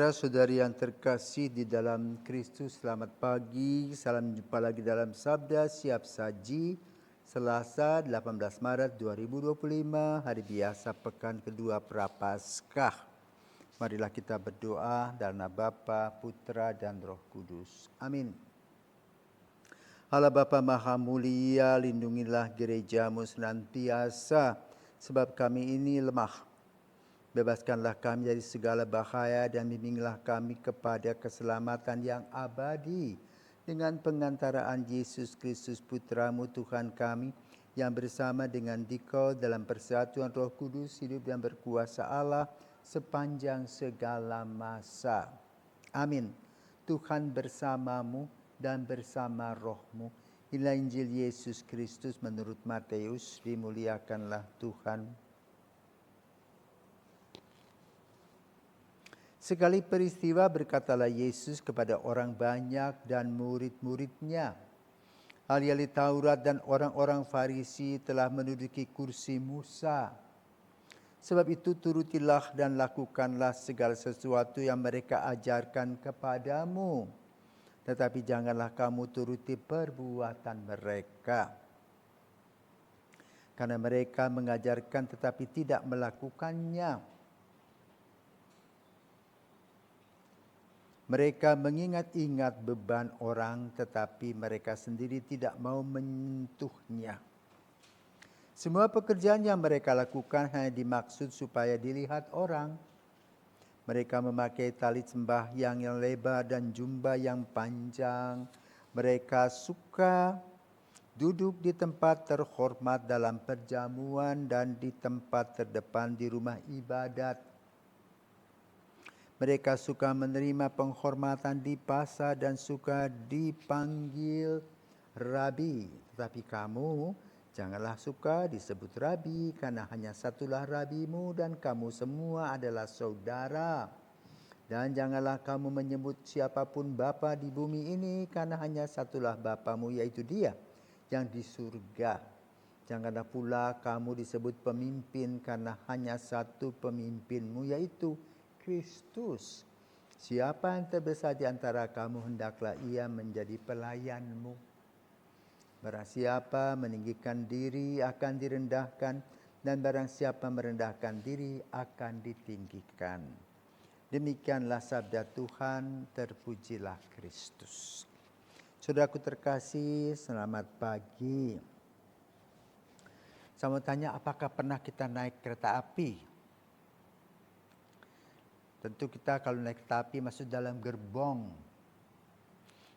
Saudara-saudari yang terkasih di dalam Kristus, selamat pagi. Salam jumpa lagi dalam Sabda Siap Saji, Selasa 18 Maret 2025, hari biasa pekan kedua Prapaskah. Marilah kita berdoa dalam nama Bapa, Putra dan Roh Kudus. Amin. Allah Bapa Maha Mulia, lindungilah gerejamu senantiasa, sebab kami ini lemah. Bebaskanlah kami dari segala bahaya dan bimbinglah kami kepada keselamatan yang abadi dengan pengantaraan Yesus Kristus Putramu Tuhan kami, yang bersama dengan Dikau dalam persatuan Roh Kudus hidup dan berkuasa Allah sepanjang segala masa. Amin. Tuhan bersamamu dan bersama rohmu. Inilah Injil Yesus Kristus menurut Matius. Dimuliakanlah Tuhan. Sekali peristiwa berkatalah Yesus kepada orang banyak dan murid-muridnya, ahli-ahli Taurat dan orang-orang Farisi telah menduduki kursi Musa. Sebab itu turutilah dan lakukanlah segala sesuatu yang mereka ajarkan kepadamu. Tetapi janganlah kamu turuti perbuatan mereka. Karena mereka mengajarkan tetapi tidak melakukannya. Mereka mengingat-ingat beban orang, tetapi mereka sendiri tidak mau menyentuhnya. Semua pekerjaan yang mereka lakukan hanya dimaksud supaya dilihat orang. Mereka memakai tali sembahyang yang lebar dan jubah yang panjang. Mereka suka duduk di tempat terhormat dalam perjamuan dan di tempat terdepan di rumah ibadat. Mereka suka menerima penghormatan di pasar dan suka dipanggil Rabi. Tetapi kamu janganlah suka disebut Rabi, karena hanya satulah Rabimu dan kamu semua adalah saudara. Dan janganlah kamu menyebut siapapun Bapa di bumi ini, karena hanya satulah Bapamu, yaitu Dia yang di surga. Janganlah pula kamu disebut pemimpin, karena hanya satu pemimpinmu, yaitu Kristus. Siapa yang terbesar di antara kamu, hendaklah ia menjadi pelayanmu. Barang siapa meninggikan diri akan direndahkan, dan barang siapa merendahkan diri akan ditinggikan. Demikianlah sabda Tuhan, terpujilah Kristus. Saudaraku terkasih, selamat pagi. Saya mau tanya, apakah pernah kita naik kereta api? Tentu kita kalau naik kereta api masuk dalam gerbong.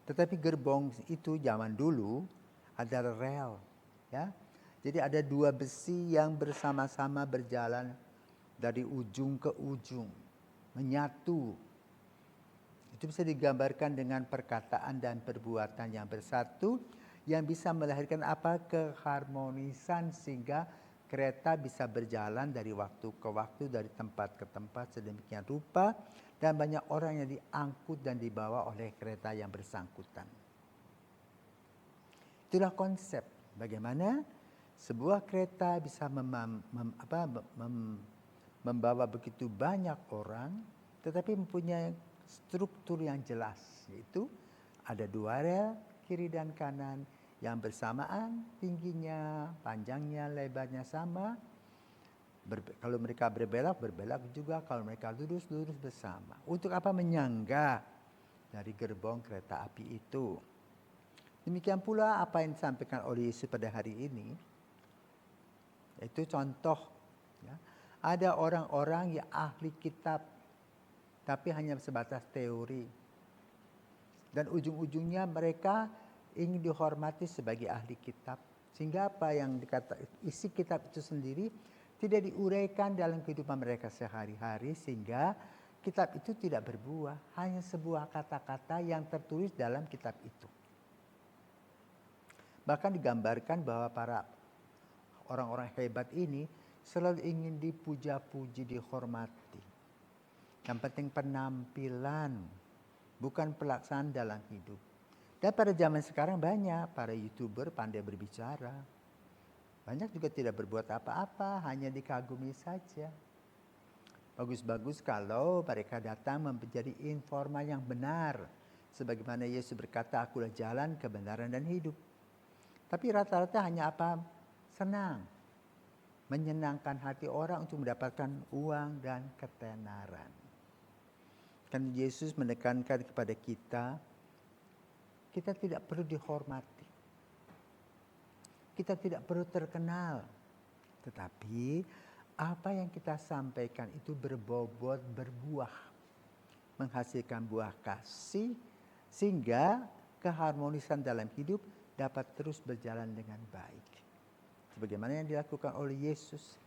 Tetapi gerbong itu zaman dulu ada rel, ya. Jadi ada dua besi yang bersama-sama berjalan dari ujung ke ujung, menyatu. Itu bisa digambarkan dengan perkataan dan perbuatan yang bersatu, yang bisa melahirkan apa? Keharmonisan, sehingga kereta bisa berjalan dari waktu ke waktu, dari tempat ke tempat sedemikian rupa, dan banyak orang yang diangkut dan dibawa oleh kereta yang bersangkutan. Itulah konsep bagaimana sebuah kereta bisa membawa begitu banyak orang, tetapi mempunyai struktur yang jelas, yaitu ada dua rel kiri dan kanan yang bersamaan, tingginya, panjangnya, lebarnya sama. Kalau mereka berbelok juga. Kalau mereka lurus bersama. Untuk apa? Menyangga dari gerbong kereta api itu. Demikian pula apa yang disampaikan oleh Yesus pada hari ini. Itu contoh. Ya. Ada orang-orang yang ahli kitab, tapi hanya sebatas teori. Dan ujung-ujungnya mereka ingin dihormati sebagai ahli kitab, sehingga apa yang isi kitab itu sendiri tidak diuraikan dalam kehidupan mereka sehari-hari, sehingga kitab itu tidak berbuah, hanya sebuah kata-kata yang tertulis dalam kitab itu. Bahkan digambarkan bahwa para orang-orang hebat ini selalu ingin dipuja-puji, dihormati. Yang penting penampilan, bukan pelaksanaan dalam hidup. Dan pada zaman sekarang banyak para YouTuber pandai berbicara. Banyak juga tidak berbuat apa-apa, hanya dikagumi saja. Bagus-bagus kalau mereka datang menjadi informal yang benar. Sebagaimana Yesus berkata, akulah jalan, kebenaran, dan hidup. Tapi rata-rata hanya apa? Senang. Menyenangkan hati orang untuk mendapatkan uang dan ketenaran. Kan Yesus menekankan kepada kita tidak perlu dihormati. Kita tidak perlu terkenal. Tetapi apa yang kita sampaikan itu berbobot, berbuah. Menghasilkan buah kasih sehingga keharmonisan dalam hidup dapat terus berjalan dengan baik. Sebagaimana yang dilakukan oleh Yesus.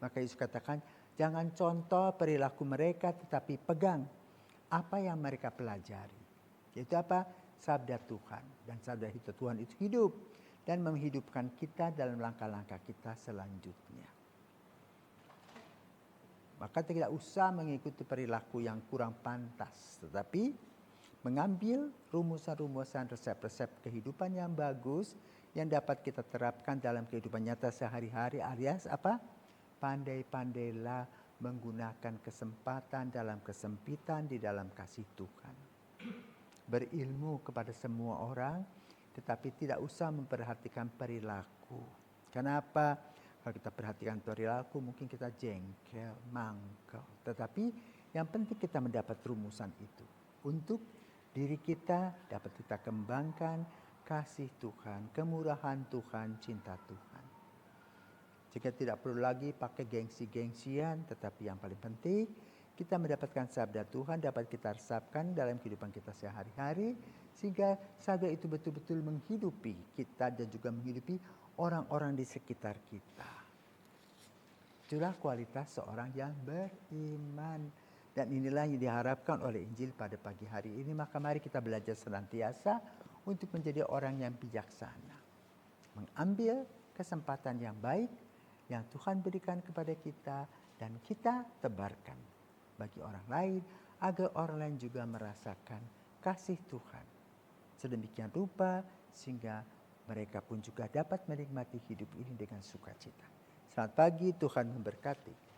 Maka Yesus katakan, jangan contoh perilaku mereka tetapi pegang apa yang mereka pelajari. Yaitu apa? Sabda Tuhan. Dan sabda Tuhan itu hidup dan menghidupkan kita dalam langkah-langkah kita selanjutnya. Maka tidak usah mengikuti perilaku yang kurang pantas, tetapi mengambil rumusan-rumusan resep-resep kehidupan yang bagus yang dapat kita terapkan dalam kehidupan nyata sehari-hari, alias apa? Pandai-pandailah menggunakan kesempatan dalam kesempitan di dalam kasih Tuhan. Berilmu kepada semua orang, tetapi tidak usah memperhatikan perilaku. Kenapa? Kalau kita perhatikan perilaku mungkin kita jengkel, mangkel. Tetapi yang penting kita mendapat rumusan itu. Untuk diri kita dapat kita kembangkan kasih Tuhan, kemurahan Tuhan, cinta Tuhan. Jika tidak perlu lagi pakai gengsi-gengsian, tetapi yang paling penting kita mendapatkan sabda Tuhan dapat kita resapkan dalam kehidupan kita sehari-hari. Sehingga sabda itu betul-betul menghidupi kita dan juga menghidupi orang-orang di sekitar kita. Itulah kualitas seorang yang beriman. Dan inilah yang diharapkan oleh Injil pada pagi hari ini. Maka mari kita belajar senantiasa untuk menjadi orang yang bijaksana. Mengambil kesempatan yang baik yang Tuhan berikan kepada kita dan kita tebarkan bagi orang lain agar orang lain juga merasakan kasih Tuhan. Sedemikian rupa sehingga mereka pun juga dapat menikmati hidup ini dengan sukacita. Selamat pagi, Tuhan memberkati.